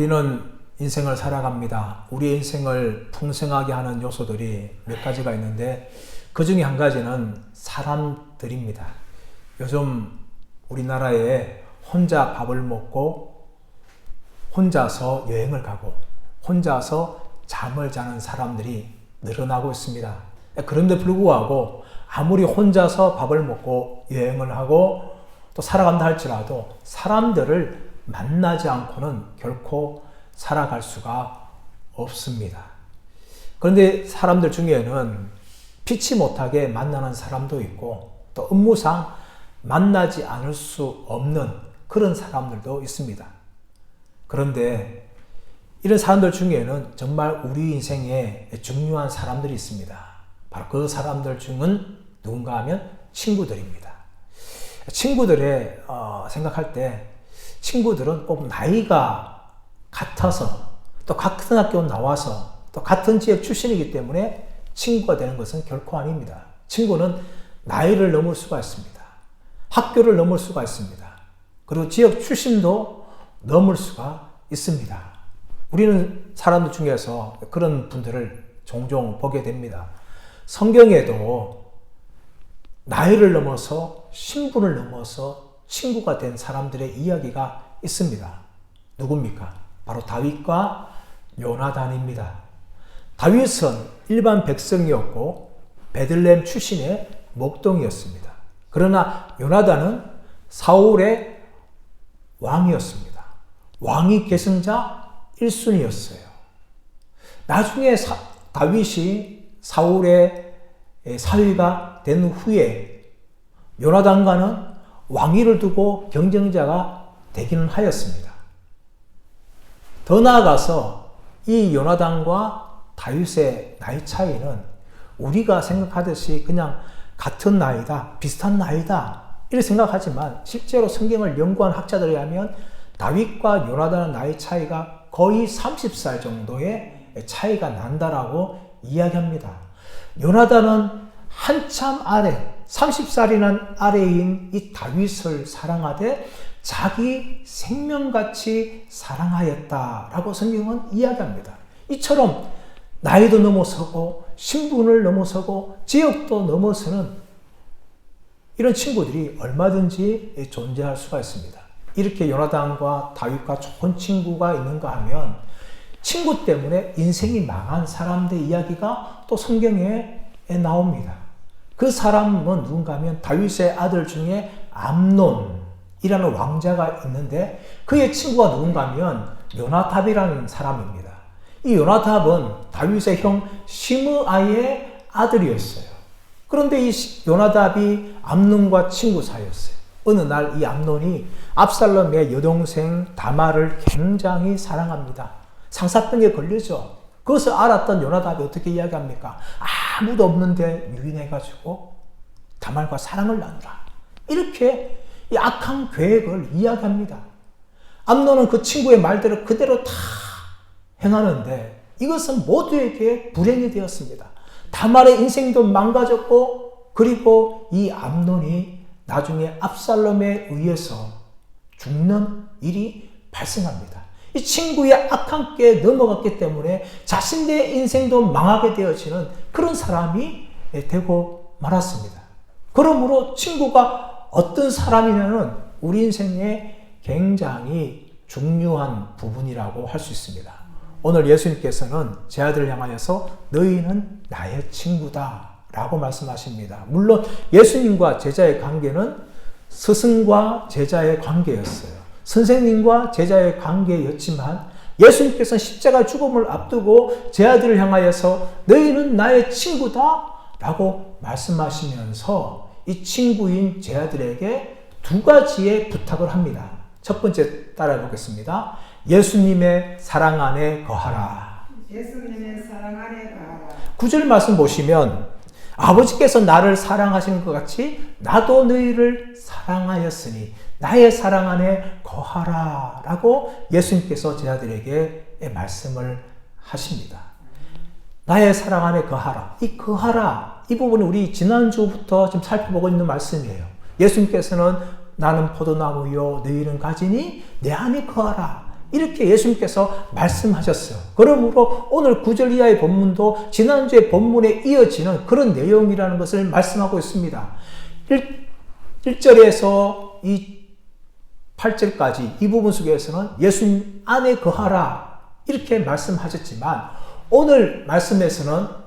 우리는 인생을 살아갑니다. 우리의 인생을 풍성하게 하는 요소들이 몇 가지가 있는데 그 중에 한 가지는 사람들입니다. 요즘 우리나라에 혼자 밥을 먹고 혼자서 여행을 가고 혼자서 잠을 자는 사람들이 늘어나고 있습니다. 그런데 불구하고 아무리 혼자서 밥을 먹고 여행을 하고 또 살아간다 할지라도 사람들을 만나지 않고는 결코 살아갈 수가 없습니다. 그런데 사람들 중에는 피치 못하게 만나는 사람도 있고 또 업무상 만나지 않을 수 없는 그런 사람들도 있습니다. 그런데 이런 사람들 중에는 정말 우리 인생에 중요한 사람들이 있습니다. 바로 그 사람들 중은 누군가 하면 친구들입니다. 친구들의 생각할 때 친구들은 꼭 나이가 같아서 또 같은 학교 나와서 또 같은 지역 출신이기 때문에 친구가 되는 것은 결코 아닙니다. 친구는 나이를 넘을 수가 있습니다. 학교를 넘을 수가 있습니다. 그리고 지역 출신도 넘을 수가 있습니다. 우리는 사람들 중에서 그런 분들을 종종 보게 됩니다. 성경에도 나이를 넘어서 신분을 넘어서 친구가 된 사람들의 이야기가 있습니다. 누굽니까? 바로 다윗과 요나단입니다. 다윗은 일반 백성이었고 베들레헴 출신의 목동이었습니다. 그러나 요나단은 사울의 왕이었습니다. 왕위 계승자 1순위였어요. 나중에 다윗이 사울의 사위가 된 후에 요나단과는 왕위를 두고 경쟁자가 되기는 하였습니다. 더 나아가서 이 요나단과 다윗의 나이 차이는 우리가 생각하듯이 그냥 같은 나이다, 비슷한 나이다 이렇게 생각하지만 실제로 성경을 연구한 학자들에 의하면 다윗과 요나단의 나이 차이가 거의 30살 정도의 차이가 난다라고 이야기합니다. 요나단은 한참 아래 30살이나 아래인 이 다윗을 사랑하되 자기 생명같이 사랑하였다라고 성경은 이야기합니다. 이처럼 나이도 넘어서고 신분을 넘어서고 지역도 넘어서는 이런 친구들이 얼마든지 존재할 수가 있습니다. 이렇게 요나단과 다윗과 좋은 친구가 있는가 하면 친구 때문에 인생이 망한 사람들의 이야기가 또 성경에 나옵니다. 그 사람은 누군가 하면 다윗의 아들 중에 암논이라는 왕자가 있는데 그의 친구가 누군가 하면 요나답이라는 사람입니다. 이 요나답은 다윗의 형 시므아의 아들이었어요. 그런데 이 요나답이 암논과 친구 사이였어요. 어느 날 이 암논이 압살롬의 여동생 다말을 굉장히 사랑합니다. 상사병에 걸리죠. 그것을 알았던 요나답이 어떻게 이야기합니까? 아무도 없는데 유인해가지고 다말과 사랑을 나누라. 이렇게 이 악한 계획을 이야기합니다. 암논은 그 친구의 말대로 그대로 다 행하는데 이것은 모두에게 불행이 되었습니다. 다말의 인생도 망가졌고 그리고 이 암논이 나중에 압살롬에 의해서 죽는 일이 발생합니다. 이 친구의 악한 꾀에 넘어갔기 때문에 자신의 인생도 망하게 되어지는 그런 사람이 되고 말았습니다. 그러므로 친구가 어떤 사람이냐는 우리 인생의 굉장히 중요한 부분이라고 할 수 있습니다. 오늘 예수님께서는 제 아들을 향하여서 너희는 나의 친구다 라고 말씀하십니다. 물론 예수님과 제자의 관계는 스승과 제자의 관계였어요. 선생님과 제자의 관계였지만 예수님께서는 십자가 죽음을 앞두고 제 아들을 향하여서 너희는 나의 친구다 라고 말씀하시면서 이 친구인 제 아들에게 두 가지의 부탁을 합니다. 첫 번째 따라해 보겠습니다. 예수님의 사랑 안에 거하라. 예수님의 사랑 안에 거하라. 9절 말씀 보시면 아버지께서 나를 사랑하신 것 같이 나도 너희를 사랑하였으니 나의 사랑 안에 거하라 라고 예수님께서 제 아들에게 말씀을 하십니다. 나의 사랑 안에 거하라. 이 거하라 이 부분은 우리 지난주부터 지금 살펴보고 있는 말씀이에요. 예수님께서는 나는 포도나무요 너희는 가지니 내 안에 거하라. 이렇게 예수님께서 말씀하셨어요. 그러므로 오늘 9절 이하의 본문도 지난주의 본문에 이어지는 그런 내용이라는 것을 말씀하고 있습니다. 1절에서 이 8절까지 이 부분 속에서는 예수님 안에 거하라 이렇게 말씀하셨지만 오늘 말씀에서는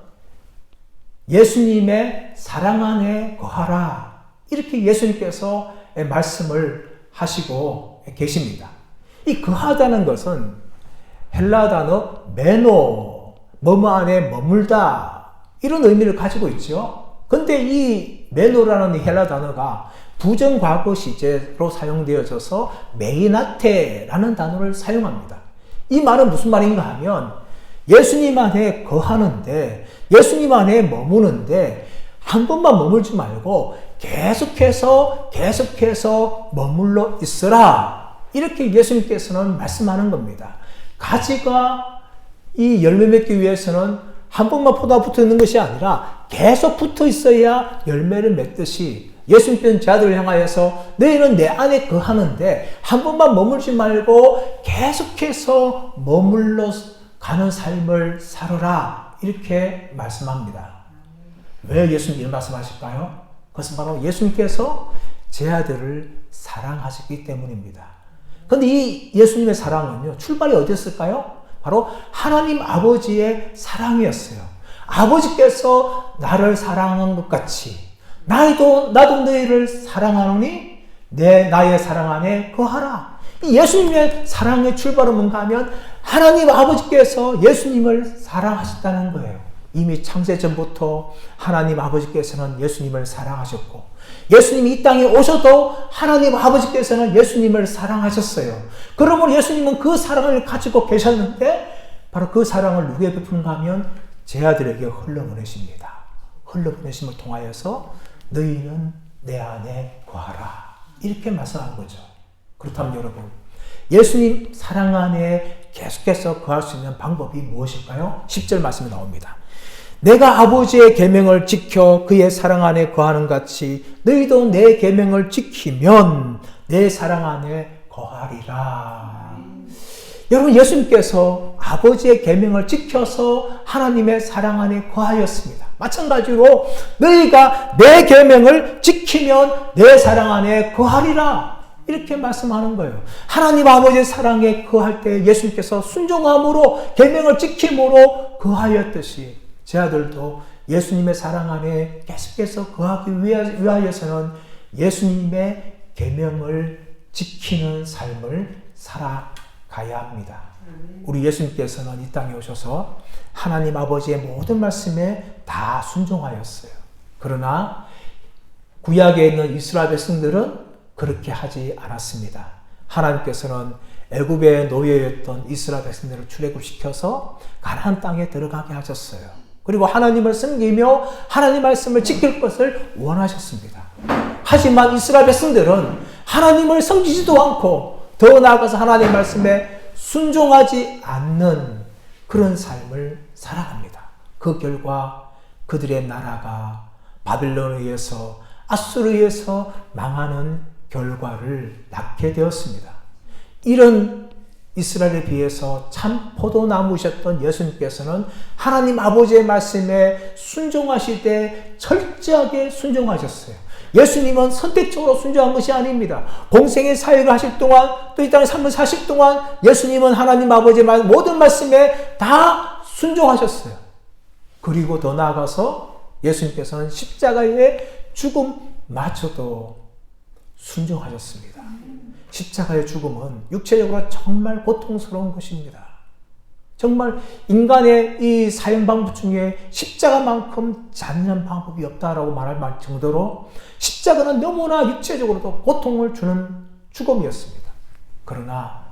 예수님의 사랑 안에 거하라 이렇게 예수님께서 말씀을 하시고 계십니다. 이 거하다는 것은 헬라 단어 메노, 뭐뭐 안에 머물다 이런 의미를 가지고 있죠. 근데 이 메노라는 헬라 단어가 부정과거 시제로 사용되어져서 메이나테라는 단어를 사용합니다. 이 말은 무슨 말인가 하면 예수님 안에 거하는데 예수님 안에 머무는데 한 번만 머물지 말고 계속해서 머물러 있으라 이렇게 예수님께서는 말씀하는 겁니다. 가지가 이 열매 맺기 위해서는 한 번만 포도가 붙어 있는 것이 아니라 계속 붙어 있어야 열매를 맺듯이 예수님께서는 제자들을 향하여서 너희는 내 안에 거하는데 한 번만 머물지 말고 계속해서 머물러 가는 삶을 살아라 이렇게 말씀합니다. 왜 예수님 이런 말씀하실까요? 그것은 바로 예수님께서 제자들을 사랑하셨기 때문입니다. 그런데 이 예수님의 사랑은요, 출발이 어디였을까요? 바로 하나님 아버지의 사랑이었어요. 아버지께서 나를 사랑한 것 같이 나도 너희를 사랑하노니 나의 사랑 안에 거하라. 이 예수님의 사랑의 출발은 뭔가 하면 하나님 아버지께서 예수님을 사랑하셨다는 거예요. 이미 창세 전부터 하나님 아버지께서는 예수님을 사랑하셨고 예수님이 이 땅에 오셔도 하나님 아버지께서는 예수님을 사랑하셨어요. 그러므로 예수님은 그 사랑을 가지고 계셨는데 바로 그 사랑을 누구에게 베푸는가 하면 제자들에게 흘러보내십니다. 흘러보내심을 통하여서 너희는 내 안에 거하라 이렇게 말씀한 거죠. 그렇다면 여러분 예수님 사랑 안에 계속해서 거할 수 있는 방법이 무엇일까요? 10절 말씀이 나옵니다. 내가 아버지의 계명을 지켜 그의 사랑 안에 거하는 같이 너희도 내 계명을 지키면 내 사랑 안에 거하리라. 여러분 예수님께서 아버지의 계명을 지켜서 하나님의 사랑 안에 거하였습니다. 마찬가지로 너희가 내 계명을 지키면 내 사랑 안에 거하리라 이렇게 말씀하는 거예요. 하나님 아버지의 사랑에 거할 때 예수님께서 순종함으로 계명을 지킴으로 거하였듯이 제자들도 예수님의 사랑 안에 계속해서 거하기 위하여서는 예수님의 계명을 지키는 삶을 살아가야 합니다. 우리 예수님께서는 이 땅에 오셔서 하나님 아버지의 모든 말씀에 다 순종하였어요. 그러나 구약에 있는 이스라엘 백성들은 그렇게 하지 않았습니다. 하나님께서는 애굽의 노예였던 이스라엘 백성들을 출애굽시켜서 가나안 땅에 들어가게 하셨어요. 그리고 하나님을 섬기며 하나님 말씀을 지킬 것을 원하셨습니다. 하지만 이스라엘 백성들은 하나님을 섬기지도 않고 더 나아가서 하나님 말씀에 순종하지 않는 그런 삶을 살아갑니다. 그 결과 그들의 나라가 바빌론에 의해서 아수르에 의해서 망하는 결과를 낳게 되었습니다. 이런 이스라엘에 비해서 참 포도나무셨던 예수님께서는 하나님 아버지의 말씀에 순종하시되 철저하게 순종하셨어요. 예수님은 선택적으로 순종한 것이 아닙니다. 공생의 사역을 하실 동안 또 이 땅에 삶을 사실 동안 예수님은 하나님 아버지의 모든 말씀에 다 순종하셨어요. 그리고 더 나아가서 예수님께서는 십자가의 죽음마저도 순종하셨습니다. 십자가의 죽음은 육체적으로 정말 고통스러운 것입니다. 정말 인간의 이 사형 방법 중에 십자가만큼 잔인한 방법이 없다라고 말할 정도로 십자가는 너무나 육체적으로도 고통을 주는 죽음이었습니다. 그러나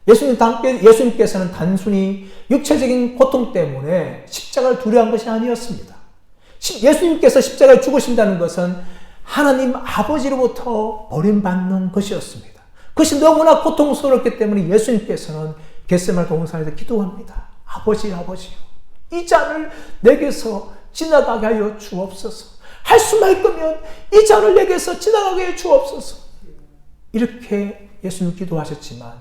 예수님께서는 단순히 육체적인 고통 때문에 십자가를 두려워한 것이 아니었습니다. 예수님께서 십자가에 죽으신다는 것은 하나님 아버지로부터 버림받는 것이었습니다. 그것이 너무나 고통스럽기 때문에 예수님께서는 겟세마네 동산에서 기도합니다. 아버지요, 이 잔을 내게서 지나가게 하여 주옵소서. 할 수만 있으면 이 잔을 내게서 지나가게 하여 주옵소서. 이렇게 예수님 기도하셨지만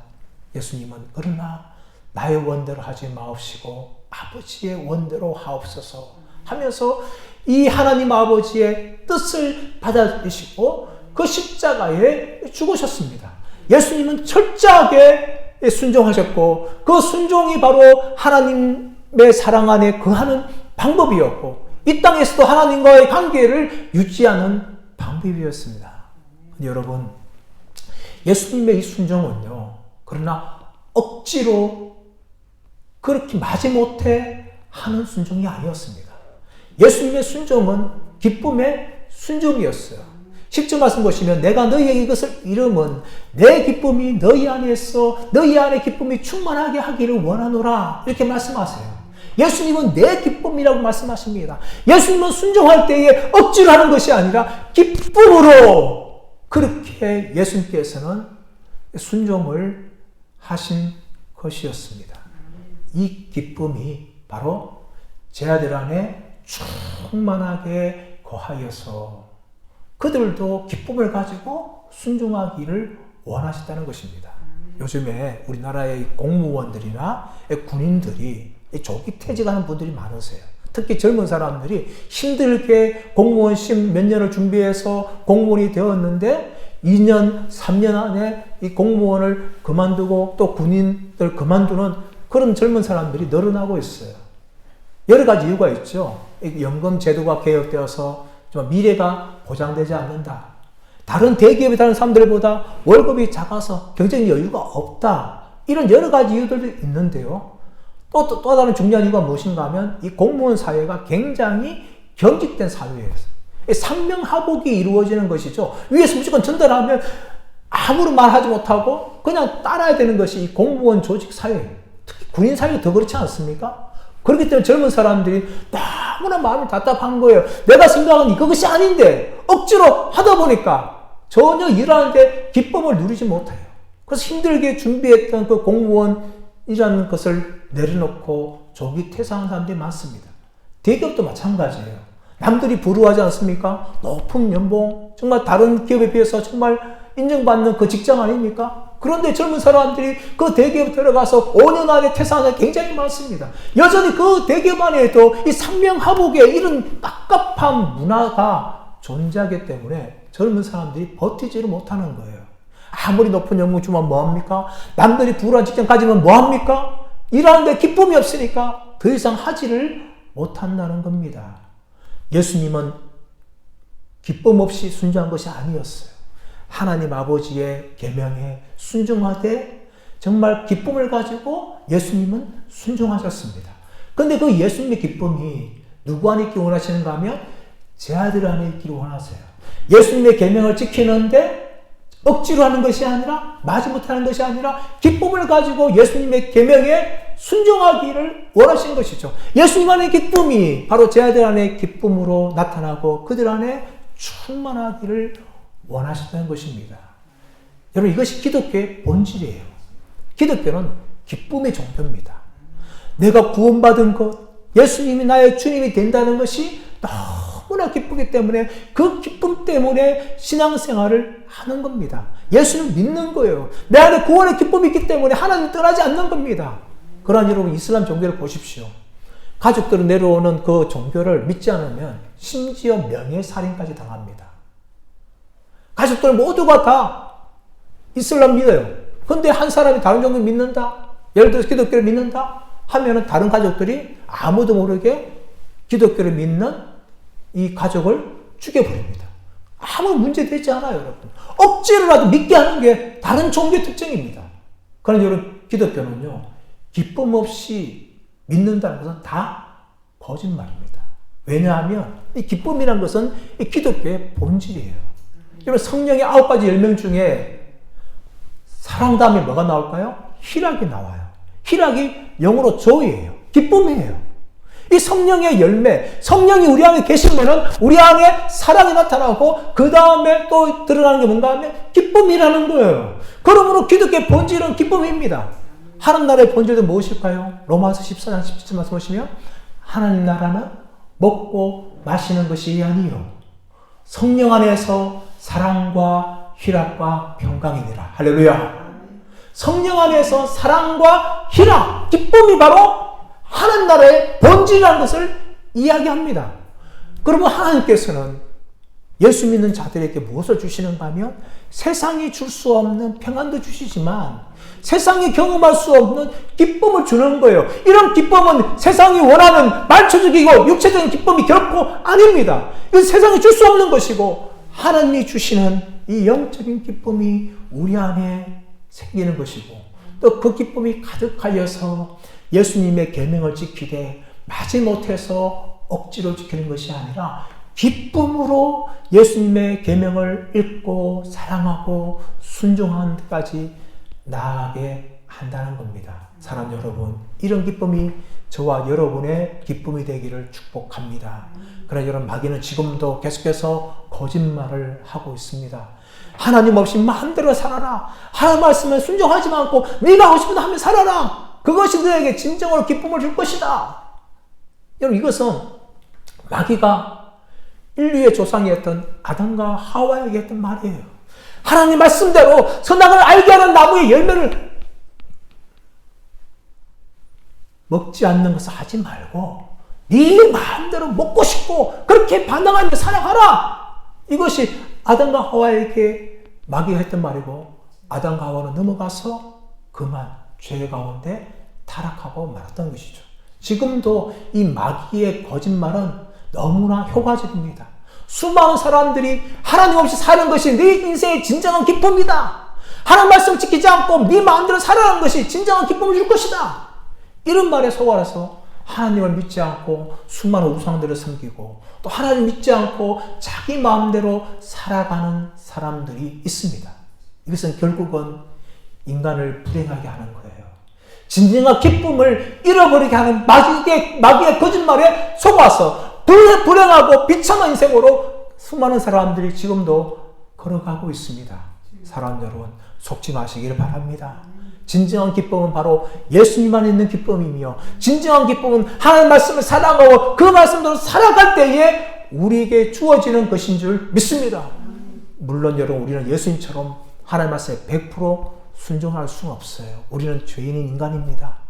예수님은 그러나 나의 원대로 하지 마옵시고 아버지의 원대로 하옵소서 하면서 이 하나님 아버지의 뜻을 받아들이시고 그 십자가에 죽으셨습니다. 예수님은 철저하게 순종하셨고 그 순종이 바로 하나님의 사랑 안에 거하는 방법이었고 이 땅에서도 하나님과의 관계를 유지하는 방법이었습니다. 여러분, 예수님의 이 순종은요, 그러나 억지로 그렇게 마지못해 하는 순종이 아니었습니다. 예수님의 순종은 기쁨의 순종이었어요. 10절 말씀 보시면 내가 너희에게 이것을 이름은 내 기쁨이 너희 안에서 너희 안에 기쁨이 충만하게 하기를 원하노라 이렇게 말씀하세요. 예수님은 내 기쁨이라고 말씀하십니다. 예수님은 순종할 때에 억지로 하는 것이 아니라 기쁨으로 그렇게 예수님께서는 순종을 하신 것이었습니다. 이 기쁨이 바로 제 아들 안에 충만하게 거하여서 그들도 기쁨을 가지고 순종하기를 원하셨다는 것입니다. 요즘에 우리나라의 공무원들이나 군인들이 조기 퇴직하는 분들이 많으세요. 특히 젊은 사람들이 힘들게 공무원 시험 몇 년을 준비해서 공무원이 되었는데 2년, 3년 안에 이 공무원을 그만두고 또 군인들 그만두는 그런 젊은 사람들이 늘어나고 있어요. 여러 가지 이유가 있죠. 연금 제도가 개혁되어서 좀 미래가 보장되지 않는다. 다른 대기업의 다른 사람들보다 월급이 작아서 경쟁 여유가 없다. 이런 여러 가지 이유들도 있는데요. 또 다른 중요한 이유가 무엇인가 하면 이 공무원 사회가 굉장히 경직된 사회예요. 상명하복이 이루어지는 것이죠. 위에서 무조건 전달하면 아무런 말하지 못하고 그냥 따라야 되는 것이 이 공무원 조직 사회예요. 특히 군인 사회가 더 그렇지 않습니까? 그렇기 때문에 젊은 사람들이 너무나 마음이 답답한 거예요. 내가 생각하는 그것이 아닌데 억지로 하다 보니까 전혀 일하는데 기쁨을 누리지 못해요. 그래서 힘들게 준비했던 그 공무원이라는 것을 내려놓고 조기 퇴사하는 사람들이 많습니다. 대기업도 마찬가지예요. 남들이 부러워하지 않습니까? 높은 연봉, 정말 다른 기업에 비해서 정말 인정받는 그 직장 아닙니까? 그런데 젊은 사람들이 그 대기업 들어가서 5년 안에 퇴사하는 사람이 굉장히 많습니다. 여전히 그 대기업 안에도 이 상명하복의 이런 깝깝한 문화가 존재하기 때문에 젊은 사람들이 버티지를 못하는 거예요. 아무리 높은 연봉 주면 뭐합니까? 남들이 부러운 직장 가지면 뭐합니까? 일하는데 기쁨이 없으니까 더 이상 하지를 못한다는 겁니다. 예수님은 기쁨 없이 순종한 것이 아니었어요. 하나님 아버지의 계명에 순종하되 정말 기쁨을 가지고 예수님은 순종하셨습니다. 그런데 그 예수님의 기쁨이 누구 안에 있기 원하시는가 하면 제 아들 안에 있기를 원하세요. 예수님의 계명을 지키는데 억지로 하는 것이 아니라 마지못해 하는 것이 아니라 기쁨을 가지고 예수님의 계명에 순종하기를 원하신 것이죠. 예수님 안의 기쁨이 바로 제 아들 안의 기쁨으로 나타나고 그들 안에 충만하기를 원하셨다는 것입니다. 여러분, 이것이 기독교의 본질이에요. 기독교는 기쁨의 종교입니다. 내가 구원받은 것, 예수님이 나의 주님이 된다는 것이 너무나 기쁘기 때문에 그 기쁨 때문에 신앙생활을 하는 겁니다. 예수를 믿는 거예요. 내 안에 구원의 기쁨이 있기 때문에 하나님 떠나지 않는 겁니다. 그러나 여러분, 이슬람 종교를 보십시오. 가족들로 내려오는 그 종교를 믿지 않으면 심지어 명예살인까지 당합니다. 가족들 모두가 다 이슬람 믿어요. 근데 한 사람이 다른 종교 믿는다? 예를 들어서 기독교를 믿는다? 하면은 다른 가족들이 아무도 모르게 기독교를 믿는 이 가족을 죽여버립니다. 아무 문제 되지 않아요, 여러분. 억지로라도 믿게 하는 게 다른 종교의 특징입니다. 그런데 여러분, 기독교는요, 기쁨 없이 믿는다는 것은 다 거짓말입니다. 왜냐하면 이 기쁨이라는 것은 이 기독교의 본질이에요. 여러분, 성령의 9가지 열명 중에 사랑 다음에 뭐가 나올까요? 희락이 나와요. 희락이 영어로 joy예요. 기쁨이에요. 이 성령의 열매, 성령이 우리 안에 계시면은 우리 안에 사랑이 나타나고 그 다음에 또 드러나는 게 뭔가 하면 기쁨이라는 거예요. 그러므로 기독교의 본질은 기쁨입니다. 하나님 나라의 본질은 무엇일까요? 로마서 14장 17절 말씀 보시면 하나님 나라는 먹고 마시는 것이 아니요 성령 안에서 사랑과 희락과 평강이니라. 할렐루야. 성령 안에서 사랑과 희락, 기쁨이 바로 하나님 나라의 본질이라는 것을 이야기합니다. 그러면 하나님께서는 예수 믿는 자들에게 무엇을 주시는가 하면 세상이 줄 수 없는 평안도 주시지만 세상이 경험할 수 없는 기쁨을 주는 거예요. 이런 기쁨은 세상이 원하는 말초적이고 육체적인 기쁨이 결코 아닙니다. 이건 세상이 줄 수 없는 것이고 하나님이 주시는 이 영적인 기쁨이 우리 안에 생기는 것이고 또 그 기쁨이 가득하여서 예수님의 계명을 지키되 마지못해서 억지로 지키는 것이 아니라 기쁨으로 예수님의 계명을 읽고 사랑하고 순종하는 데까지 나아가게 한다는 겁니다. 사랑하는 여러분, 이런 기쁨이 저와 여러분의 기쁨이 되기를 축복합니다. 그러나 여러분, 마귀는 지금도 계속해서 거짓말을 하고 있습니다. 하나님 없이 마음대로 살아라. 하나님 말씀에 순종하지 않고 네가 하고 싶은 거 하면 살아라. 그것이 너에게 진정으로 기쁨을 줄 것이다. 여러분, 이것은 마귀가 인류의 조상이었던 아담과 하와에게 했던 말이에요. 하나님 말씀대로 선악을 알게 하는 나무의 열매를 먹지 않는 것을 하지 말고 네 마음대로 먹고 싶고 그렇게 반항하며 살아가라. 이것이 아담과 하와에게 마귀가 했던 말이고 아담과 하와는 넘어가서 그만 죄 가운데 타락하고 말았던 것이죠. 지금도 이 마귀의 거짓말은 너무나 효과적입니다. 수많은 사람들이 하나님 없이 사는 것이 네 인생의 진정한 기쁨이다. 하나님 말씀 지키지 않고 네 마음대로 살아가는 것이 진정한 기쁨을 줄 것이다. 이런 말에 속아서 하나님을 믿지 않고 수많은 우상들을 섬기고 또 하나님 믿지 않고 자기 마음대로 살아가는 사람들이 있습니다. 이것은 결국은 인간을 불행하게 하는 거예요. 진정한 기쁨을 잃어버리게 하는 마귀의 거짓말에 속아서 불행하고 비참한 인생으로 수많은 사람들이 지금도 걸어가고 있습니다. 사랑하는 여러분, 속지 마시기를 바랍니다. 진정한 기쁨은 바로 예수님 안에 있는 기쁨이며 진정한 기쁨은 하나님 말씀을 사랑하고 그 말씀대로 살아갈 때에 우리에게 주어지는 것인 줄 믿습니다. 물론 여러분, 우리는 예수님처럼 하나님 말씀에 100% 순종할 수는 없어요. 우리는 죄인인 인간입니다.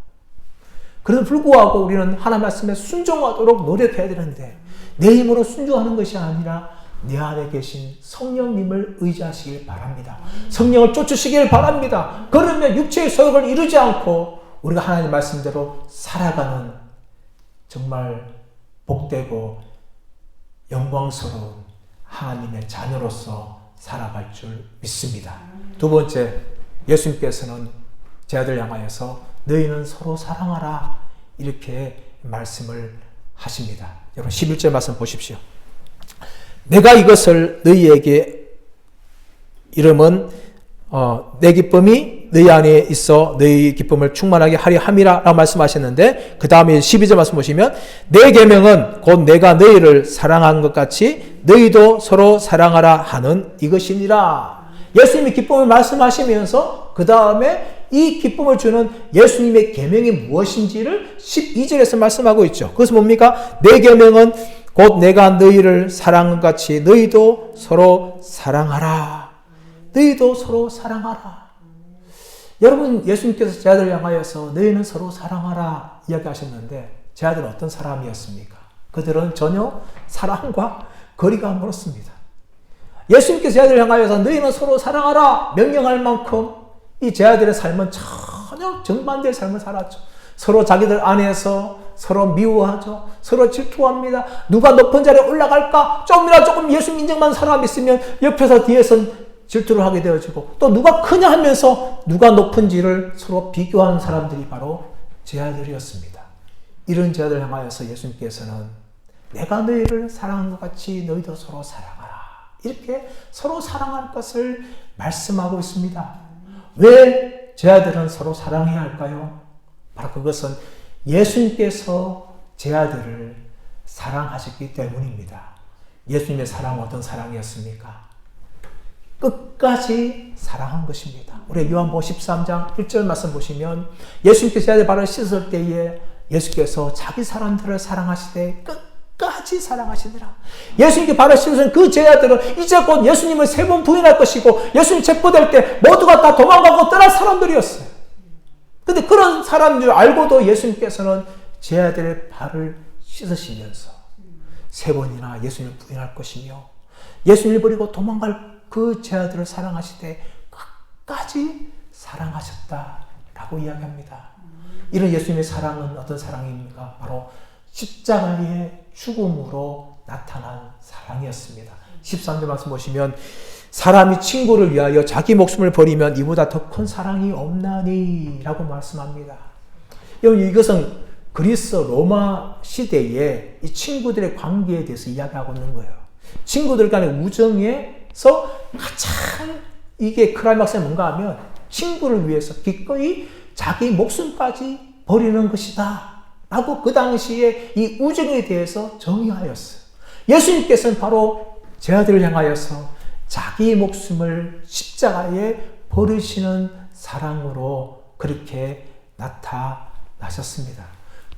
그래도 불구하고 우리는 하나님 말씀에 순종하도록 노력해야 되는데 내 힘으로 순종하는 것이 아니라 내 안에 계신 성령님을 의지하시길 바랍니다. 성령을 쫓으시길 바랍니다. 그러면 육체의 소욕을 이루지 않고 우리가 하나님 말씀대로 살아가는 정말 복되고 영광스러운 하나님의 자녀로서 살아갈 줄 믿습니다. 두 번째, 예수님께서는 제 아들 향하여서 너희는 서로 사랑하라 이렇게 말씀을 하십니다. 여러분 11절 말씀 보십시오. 내가 이것을 너희에게 이름은 내 기쁨이 너희 안에 있어 너희 기쁨을 충만하게 하려 함이라 라고 말씀하셨는데 그 다음에 12절 말씀 보시면 내 계명은 곧 내가 너희를 사랑한 것 같이 너희도 서로 사랑하라 하는 이것이니라. 예수님이 기쁨을 말씀하시면서 그 다음에 이 기쁨을 주는 예수님의 계명이 무엇인지를 12절에서 말씀하고 있죠. 그것은 뭡니까? 내 계명은 곧 내가 너희를 사랑한 것 같이 너희도 서로 사랑하라. 너희도 서로 사랑하라. 여러분, 예수님께서 제 아들을 향하여서 너희는 서로 사랑하라 이야기하셨는데 제 아들은 어떤 사람이었습니까? 그들은 전혀 사랑과 거리가 멀었습니다. 예수님께서 제 아들을 향하여서 너희는 서로 사랑하라 명령할 만큼 이 제 아들의 삶은 전혀 정반대의 삶을 살았죠. 서로 자기들 안에서 서로 미워하죠. 서로 질투합니다. 누가 높은 자리에 올라갈까? 조금 예수 인정만 사람이 있으면 옆에서 뒤에서 질투를 하게 되어지고 또 누가 크냐 하면서 누가 높은지를 서로 비교하는 사람들이 바로 제 아들이었습니다. 이런 제 아들을 향하여서 예수님께서는 내가 너희를 사랑한 것 같이 너희도 서로 사랑하라. 이렇게 서로 사랑할 것을 말씀하고 있습니다. 왜 제 아들은 서로 사랑해야 할까요? 바로 그것은 예수님께서 제 아들을 사랑하셨기 때문입니다. 예수님의 사랑은 어떤 사랑이었습니까? 끝까지 사랑한 것입니다. 우리 요한복음 13장 1절 말씀 보시면 예수님께서 제 아들 발을 씻을 때에 예수께서 자기 사람들을 사랑하시되 끝까지 사랑하시더라. 예수님께 발을 씻으신 그 제자들은 이제 곧 예수님을 3번 부인할 것이고 예수님 체포될 때 모두가 다 도망가고 떠날 사람들이었어요. 근데 그런 사람인 줄 알고도 예수님께서는 제자들의 발을 씻으시면서 3번이나 예수님을 부인할 것이며 예수님을 버리고 도망갈 그 제자들을 사랑하시되 끝까지 사랑하셨다라고 이야기합니다. 이런 예수님의 사랑은 어떤 사랑입니까? 바로 십자가의 죽음으로 나타난 사랑이었습니다. 13절 말씀 보시면 사람이 친구를 위하여 자기 목숨을 버리면 이보다 더 큰 사랑이 없나니 라고 말씀합니다. 여러분 이것은 그리스 로마 시대에 이 친구들의 관계에 대해서 이야기하고 있는 거예요. 친구들 간의 우정에서 가장 이게 클라이막스는 뭔가 하면 친구를 위해서 기꺼이 자기 목숨까지 버리는 것이다 라고 그 당시에 이 우정에 대해서 정의하였어요. 예수님께서는 바로 제자들을 향하여서 자기 목숨을 십자가에 버리시는 사랑으로 그렇게 나타나셨습니다.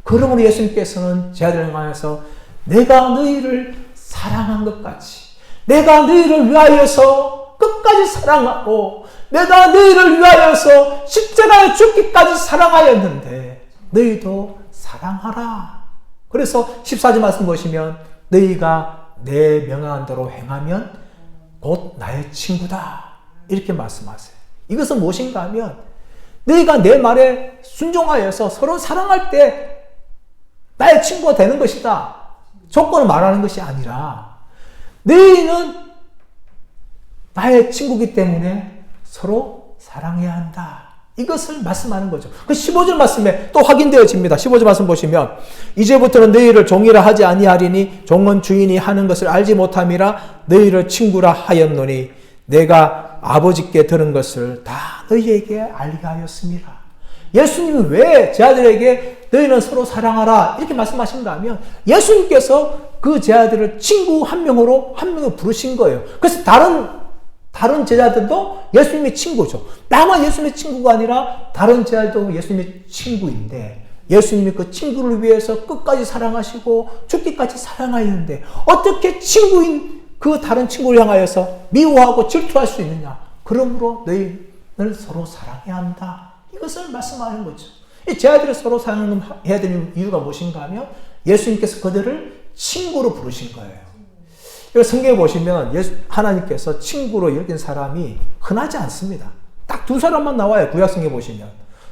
그러므로 예수님께서는 제자들을 향하여서 내가 너희를 사랑한 것 같이 내가 너희를 위하여서 끝까지 사랑하고 내가 너희를 위하여서 십자가에 죽기까지 사랑하였는데 너희도 사랑하라. 그래서 14절 말씀 보시면 너희가 내 명령한 대로 행하면 곧 나의 친구다. 이렇게 말씀하세요. 이것은 무엇인가 하면 너희가 내 말에 순종하여서 서로 사랑할 때 나의 친구가 되는 것이다. 조건을 말하는 것이 아니라 너희는 나의 친구이기 때문에 서로 사랑해야 한다. 이것을 말씀하는 거죠. 그 15절 말씀에 또 확인되어집니다. 15절 말씀 보시면 이제부터는 너희를 종이라 하지 아니하리니 종은 주인이 하는 것을 알지 못함이라 너희를 친구라 하였노니 내가 아버지께 들은 것을 다 너희에게 알게 하였습니다. 예수님은 왜 제자들에게 너희는 서로 사랑하라 이렇게 말씀하신가 하면 예수님께서 그 제자들을 친구 한 명으로 부르신 거예요. 그래서 다른 제자들도 예수님의 친구죠. 나만 예수님의 친구가 아니라 다른 제자들도 예수님의 친구인데 예수님이 그 친구를 위해서 끝까지 사랑하시고 죽기까지 사랑하였는데 어떻게 친구인 그 다른 친구를 향하여서 미워하고 질투할 수 있느냐. 그러므로 너희는 서로 사랑해야 한다. 이것을 말씀하는 거죠. 이 제자들을 서로 사랑해야 되는 이유가 무엇인가 하면 예수님께서 그들을 친구로 부르신 거예요. 성경에 보시면 하나님께서 친구로 여긴 사람이 흔하지 않습니다. 딱 2사람만 나와요. 구약성경에 보시면.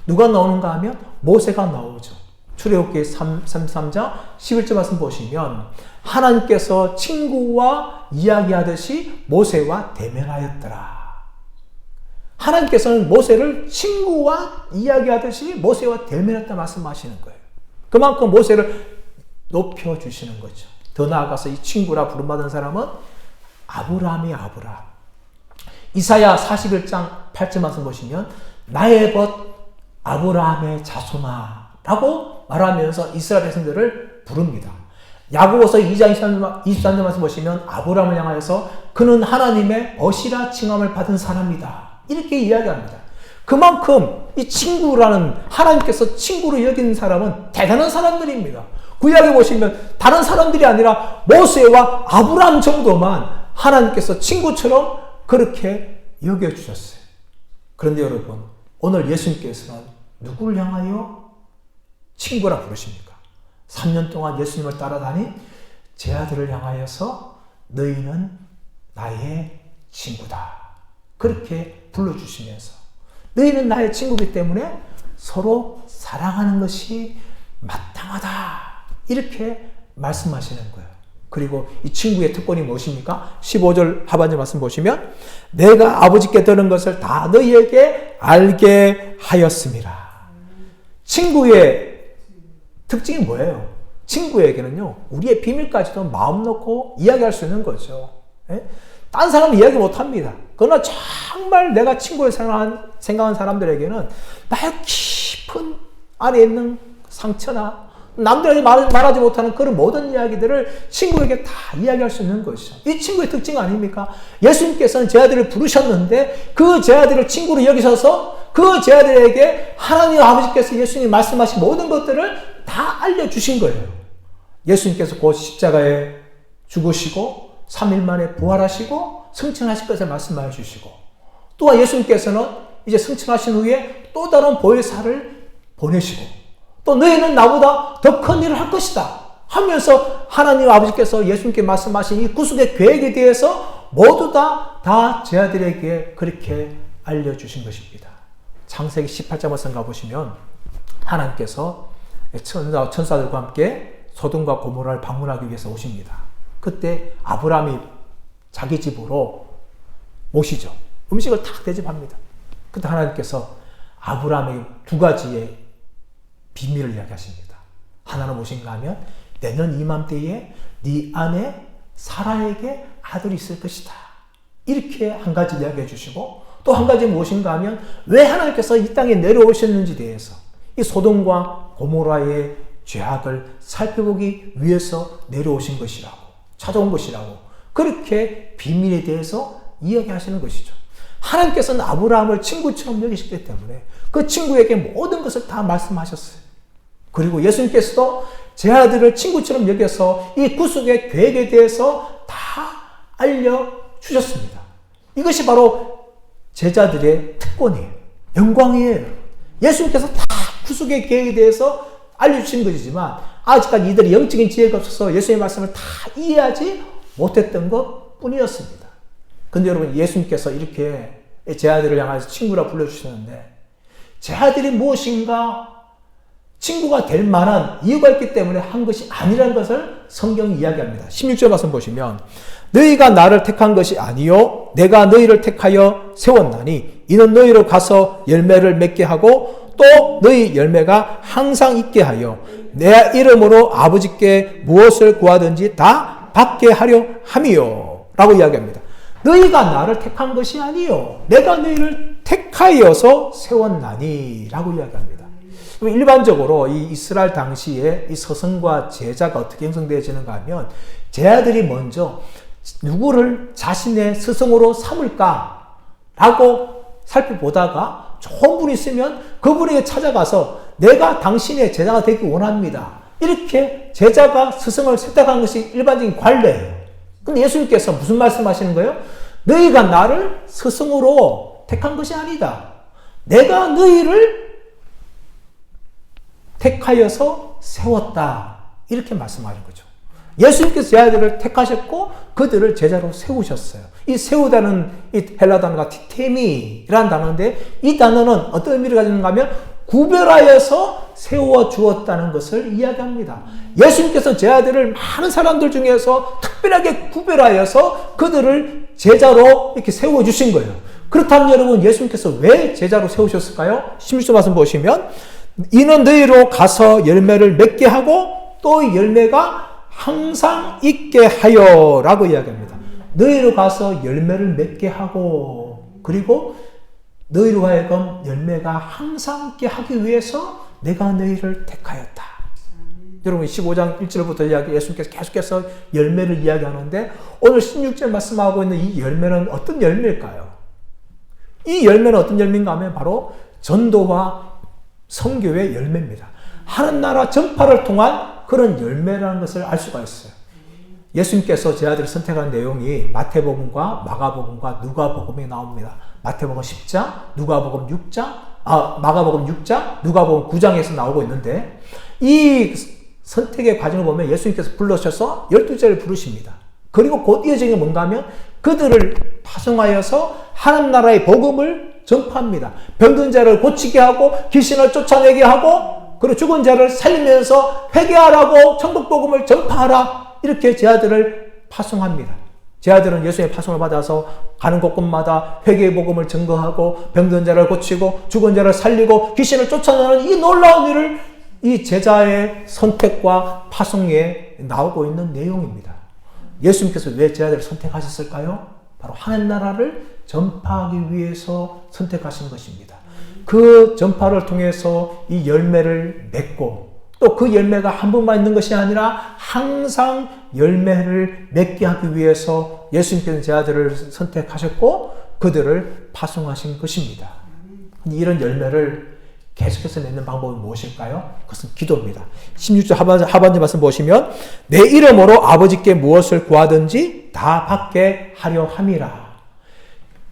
누가 나오는가 하면 모세가 나오죠. 출애굽기 33장 11절 말씀 보시면 하나님께서 친구와 이야기하듯이 모세와 대면하였더라. 하나님께서는 모세를 친구와 이야기하듯이 모세와 대면했다 말씀하시는 거예요. 그만큼 모세를 높여주시는 거죠. 더 나아가서 이 친구라 부름받은 사람은 아브라함이 아브라함. 이사야 41장 8절 말씀 보시면 나의 벗 아브라함의 자손아 라고 말하면서 이스라엘 백성들을 부릅니다. 야고보서 2장 23절 말씀 보시면 아브라함을 향하여서 그는 하나님의 벗이라 칭함을 받은 사람이다. 이렇게 이야기합니다. 그만큼 이 친구라는 하나님께서 친구로 여기는 사람은 대단한 사람들입니다. 구약에 보시면 다른 사람들이 아니라 모세와 아브라함 정도만 하나님께서 친구처럼 그렇게 여겨주셨어요. 그런데 여러분 오늘 예수님께서는 누구를 향하여 친구라 부르십니까? 3년 동안 예수님을 따라다닌 제 아들을 향하여서 너희는 나의 친구다. 그렇게 불러주시면서 너희는 나의 친구이기 때문에 서로 사랑하는 것이 마땅하다. 이렇게 말씀하시는 거예요. 그리고 이 친구의 특권이 무엇입니까? 15절 하반절 말씀 보시면 내가 아버지께 들은 것을 다 너희에게 알게 하였습니다. 친구의 특징이 뭐예요? 친구에게는요, 우리의 비밀까지도 마음 놓고 이야기할 수 있는 거죠. 딴 사람은 이야기 못 합니다. 그러나 정말 내가 친구를 생각하는 사람들에게는 나의 깊은 안에 있는 상처나 남들에게 말하지 못하는 그런 모든 이야기들을 친구에게 다 이야기할 수 있는 것이죠. 이 친구의 특징 아닙니까? 예수님께서는 제 아들을 부르셨는데 그 제 아들을 친구로 여기셔서 그 제 아들에게 하나님 아버지께서 예수님이 말씀하신 모든 것들을 다 알려주신 거예요. 예수님께서 곧 십자가에 죽으시고 3일 만에 부활하시고 승천하실 것을 말씀하여 주시고, 또한 예수님께서는 이제 승천하신 후에 또 다른 보혜사를 보내시고, 또 너희는 나보다 더 큰 일을 할 것이다 하면서 하나님 아버지께서 예수님께 말씀하신 이 구속의 계획에 대해서 모두 다 제 아들에게 그렇게 알려주신 것입니다. 창세기 18장 말씀 가보시면 하나님께서 천사들과 함께 소돔과 고모라를 방문하기 위해서 오십니다. 그때 아브라함이 자기 집으로 모시죠. 음식을 탁 대접합니다. 그때 하나님께서 아브라함에게 두 가지의 비밀을 이야기하십니다. 하나는 무엇인가 하면 내년 이맘때에 네 아내 사라에게 아들이 있을 것이다. 이렇게 한 가지 이야기해 주시고, 또 한 가지 무엇인가 하면 왜 하나님께서 이 땅에 내려오셨는지 대해서 이 소돔과 고모라의 죄악을 살펴보기 위해서 내려오신 것이라고, 찾아온 것이라고, 그렇게 비밀에 대해서 이야기하시는 것이죠. 하나님께서는 아브라함을 친구처럼 여기셨기 때문에 그 친구에게 모든 것을 다 말씀하셨어요. 그리고 예수님께서도 제 아들을 친구처럼 여겨서 이 구속의 계획에 대해서 다 알려주셨습니다. 이것이 바로 제자들의 특권이에요. 영광이에요. 예수님께서 다 구속의 계획에 대해서 알려주신 것이지만 아직까지 이들이 영적인 지혜가 없어서 예수님의 말씀을 다 이해하지 못했던 것 뿐이었습니다. 근데 여러분, 예수님께서 이렇게 제 아들을 향해서 친구라 불러주셨는데 제 아들이 무엇인가 친구가 될 만한 이유가 있기 때문에 한 것이 아니라는 것을 성경이 이야기합니다. 16절 말씀 보시면 너희가 나를 택한 것이 아니요 내가 너희를 택하여 세웠나니 이는 너희로 가서 열매를 맺게 하고 또 너희 열매가 항상 있게 하여 내 이름으로 아버지께 무엇을 구하든지 다 받게 하려 함이요 라고 이야기합니다. 너희가 나를 택한 것이 아니요 내가 너희를 택하여서 세웠나니 라고 이야기합니다. 일반적으로 이 이스라엘 당시에 이 서성과 제자가 어떻게 형성되어지는가 하면 제자들이 먼저 누구를 자신의 스승으로 삼을까 라고 살펴보다가 좋은 분이 있으면 그분에게 찾아가서 내가 당신의 제자가 되기 원합니다. 이렇게 제자가 스승을 선택한 것이 일반적인 관례예요. 근데 예수님께서 무슨 말씀하시는 거예요? 너희가 나를 스승으로 택한 것이 아니다. 내가 너희를 택하여서 세웠다. 이렇게 말씀하는 거죠. 예수님께서 제자들을 택하셨고 그들을 제자로 세우셨어요. 이 세우다는 이 헬라 단어가 티테미라는 단어인데 이 단어는 어떤 의미를 가지는가 하면 구별하여서 세워 주었다는 것을 이야기합니다. 예수님께서 제자들을 많은 사람들 중에서 특별하게 구별하여서 그들을 제자로 이렇게 세워 주신 거예요. 그렇다면 여러분, 예수님께서 왜 제자로 세우셨을까요? 16절 말씀 보시면 이는 너희로 가서 열매를 맺게 하고 또 열매가 항상 있게 하여 라고 이야기합니다. 너희로 가서 열매를 맺게 하고 그리고 너희로 하여금 열매가 항상 있게 하기 위해서 내가 너희를 택하였다. 여러분 15장 1절부터 예수님께서 계속해서 열매를 이야기하는데 오늘 16절 말씀하고 있는 이 열매는 어떤 열매일까요? 이 열매는 어떤 열매인가 하면 바로 전도와 선교의 열매입니다. 하는 나라 전파를 통한 그런 열매라는 것을 알 수가 있어요. 예수님께서 제 아들을 선택한 내용이 마태복음과 마가복음과 누가복음에 나옵니다. 마태복음 10장, 누가복음 6장, 마가복음 6장, 누가복음 9장에서 나오고 있는데 이 선택의 과정을 보면 예수님께서 불러셔서 12제를 부르십니다. 그리고 곧 이어진 게 뭔가 하면 그들을 파송하여서 하나님 나라의 복음을 전파합니다. 병든 자를 고치게 하고 귀신을 쫓아내게 하고 그리고 죽은 자를 살리면서 회개하라고 천국 복음을 전파하라 이렇게 제 아들을 파송합니다. 제 아들은 예수의 파송을 받아서 가는 곳곳마다 회개의 복음을 증거하고 병든 자를 고치고 죽은 자를 살리고 귀신을 쫓아내는 이 놀라운 일을 이 제자의 선택과 파송에 나오고 있는 내용입니다. 예수님께서 왜 제 아들을 선택하셨을까요? 바로 하나님 나라를 전파하기 위해서 선택하신 것입니다. 그 전파를 통해서 이 열매를 맺고 또 그 열매가 한 번만 있는 것이 아니라 항상 열매를 맺게 하기 위해서 예수님께서 제 아들을 선택하셨고 그들을 파송하신 것입니다. 이런 열매를 계속해서 맺는 방법은 무엇일까요? 그것은 기도입니다. 16절 하반절 말씀 보시면 내 이름으로 아버지께 무엇을 구하든지 다 받게 하려 함이라.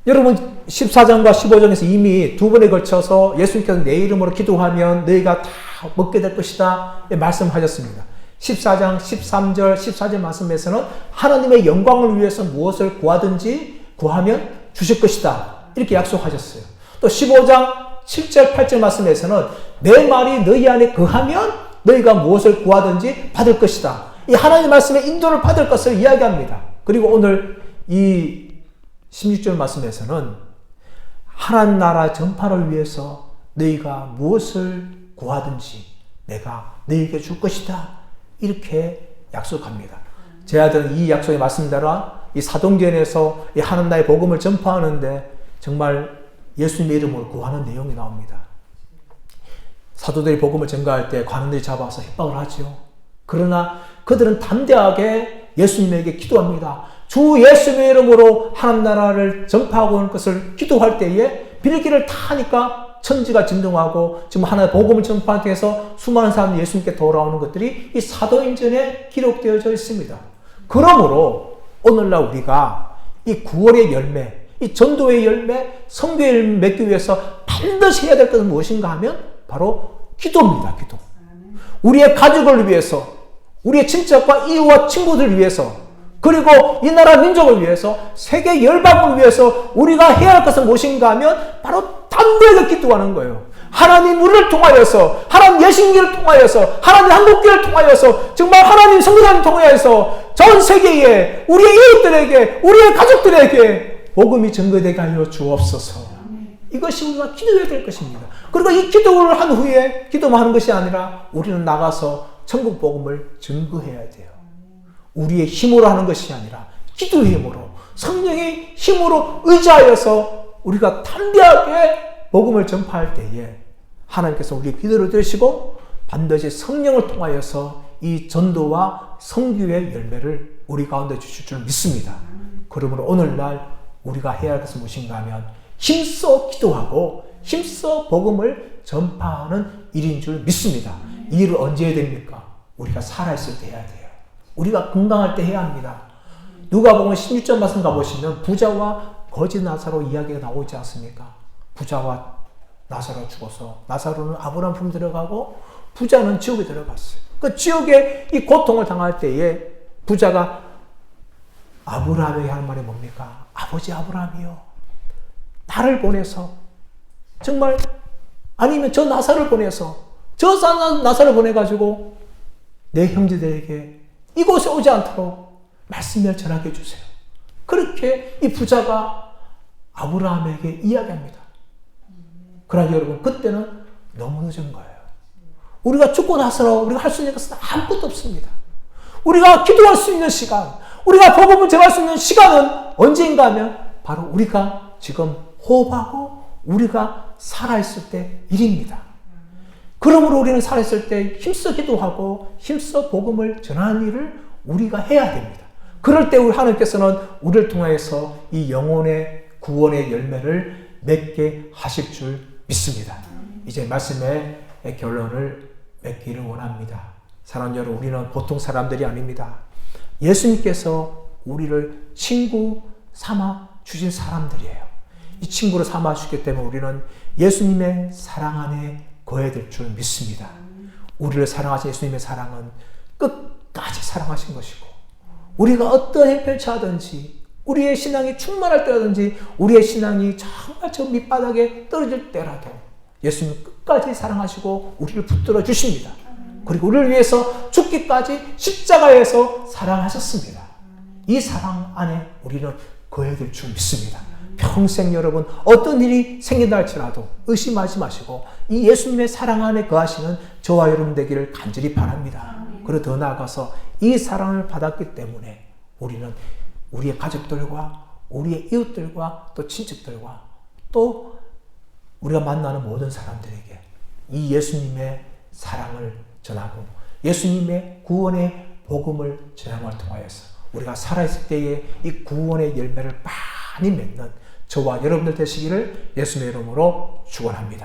여러분 14장과 15장에서 이미 두 번에 걸쳐서 예수님께서 내 이름으로 기도하면 너희가 다 먹게 될 것이다 말씀하셨습니다. 14장 13절 14절 말씀에서는 하나님의 영광을 위해서 무엇을 구하든지 구하면 주실 것이다 이렇게 약속하셨어요. 또 15장 7절 8절 말씀에서는 내 말이 너희 안에 거하면 너희가 무엇을 구하든지 받을 것이다. 이 하나님의 말씀의 인도를 받을 것을 이야기합니다. 그리고 오늘 이 16절 말씀에서는 하나님 나라 전파를 위해서 너희가 무엇을 구하든지 내가 너희에게 줄 것이다. 이렇게 약속합니다. 제 아들은 이 약속의 말씀 따라 이 사도행전에서 이 하나님 나라의 복음을 전파하는데 정말 예수님의 이름으로 구하는 내용이 나옵니다. 사도들이 복음을 전가할 때 관원들이 잡아서 협박을 하죠. 그러나 그들은 담대하게 예수님에게 기도합니다. 주 예수님의 이름으로 하나님 나라를 전파하고 오는 것을 기도할 때에 비둘기를 타니까 천지가 진동하고 지금 하나의 복음을 전파하기 위해서 수많은 사람들이 예수님께 돌아오는 것들이 이 사도행전에 기록되어져 있습니다. 그러므로 오늘날 우리가 이 구원의 열매, 이 전도의 열매, 선교의 열매 맺기 위해서 반드시 해야 될 것은 무엇인가 하면 바로 기도입니다. 기도. 우리의 가족을 위해서, 우리의 친척과 이웃과 친구들을 위해서, 그리고 이 나라 민족을 위해서, 세계 열방을 위해서 우리가 해야 할 것은 무엇인가 하면 바로 담대하게 기도하는 거예요. 하나님 우리를 통하여서, 하나님 예신기를 통하여서, 하나님 한국교회를 통하여서, 정말 하나님 성교단을 통하여서 전 세계에 우리의 이웃들에게, 우리의 가족들에게 복음이 전거되게 하여 주옵소서. 이것이 우리가 기도해야 될 것입니다. 그리고 이 기도를 한 후에 기도만 하는 것이 아니라 우리는 나가서 천국 복음을 증거해야 돼요. 우리의 힘으로 하는 것이 아니라 기도의 힘으로, 성령의 힘으로 의지하여서 우리가 담대하게 복음을 전파할 때에 하나님께서 우리의 기도를 들으시고 반드시 성령을 통하여서 이 전도와 선교의 열매를 우리 가운데 주실 줄 믿습니다. 그러므로 오늘날 우리가 해야 할 것은 무엇인가 하면 힘써 기도하고 힘써 복음을 전파하는 일인 줄 믿습니다. 이 일을 언제 해야 됩니까? 우리가 살아있을 때 해야 돼요. 우리가 건강할 때 해야 합니다. 누가복음 16절 말씀 가보시면 부자와 거지 나사로 이야기가 나오지 않습니까? 부자와 나사로가 죽어서 나사로는 아브라함 품 들어가고 부자는 지옥에 들어갔어요. 그 지옥에 이 고통을 당할 때에 부자가 아브라함에게 하는 말이 뭡니까? 아버지 아브라함이요, 나를 보내서 정말 아니면 저 나사를 보내서 저 나사를 보내가지고 내 형제들에게 이곳에 오지 않도록 말씀을 전하게 해주세요. 그렇게 이 부자가 아브라함에게 이야기합니다. 그러나 여러분 그때는 너무 늦은 거예요. 우리가 죽고 나서 우리가 할 수 있는 것은 아무것도 없습니다. 우리가 기도할 수 있는 시간, 우리가 복음을 전할 수 있는 시간은 언제인가 하면 바로 우리가 지금 호흡하고 우리가 살아있을 때 일입니다. 그러므로 우리는 살아있을 때 힘써 기도하고 힘써 복음을 전하는 일을 우리가 해야 됩니다. 그럴 때 우리 하나님께서는 우리를 통해서 이 영혼의 구원의 열매를 맺게 하실 줄 믿습니다. 이제 말씀의 결론을 맺기를 원합니다. 사랑하는 여러분, 우리는 보통 사람들이 아닙니다. 예수님께서 우리를 친구 삼아 주신 사람들이에요. 이 친구를 삼아 주셨기 때문에 우리는 예수님의 사랑 안에 거해야 될 줄 믿습니다. 우리를 사랑하신 예수님의 사랑은 끝까지 사랑하신 것이고, 우리가 어떤 형편을 처하든지, 우리의 신앙이 충만할 때라든지, 우리의 신앙이 정말 저 밑바닥에 떨어질 때라도 예수님은 끝까지 사랑하시고 우리를 붙들어 주십니다. 그리고 우리를 위해서 죽기까지 십자가에서 사랑하셨습니다. 이 사랑 안에 우리는 거해야 될 줄 믿습니다. 평생 여러분 어떤 일이 생긴다 할지라도 의심하지 마시고 이 예수님의 사랑 안에 거하시는 저와 여러분 되기를 간절히 바랍니다. 그리고 더 나아가서 이 사랑을 받았기 때문에 우리는 우리의 가족들과 우리의 이웃들과 또 친척들과 또 우리가 만나는 모든 사람들에게 이 예수님의 사랑을 전하고 예수님의 구원의 복음을 전함을 통하여서 우리가 살아있을 때에 이 구원의 열매를 많이 맺는 저와 여러분들 되시기를 예수님의 이름으로 축원합니다.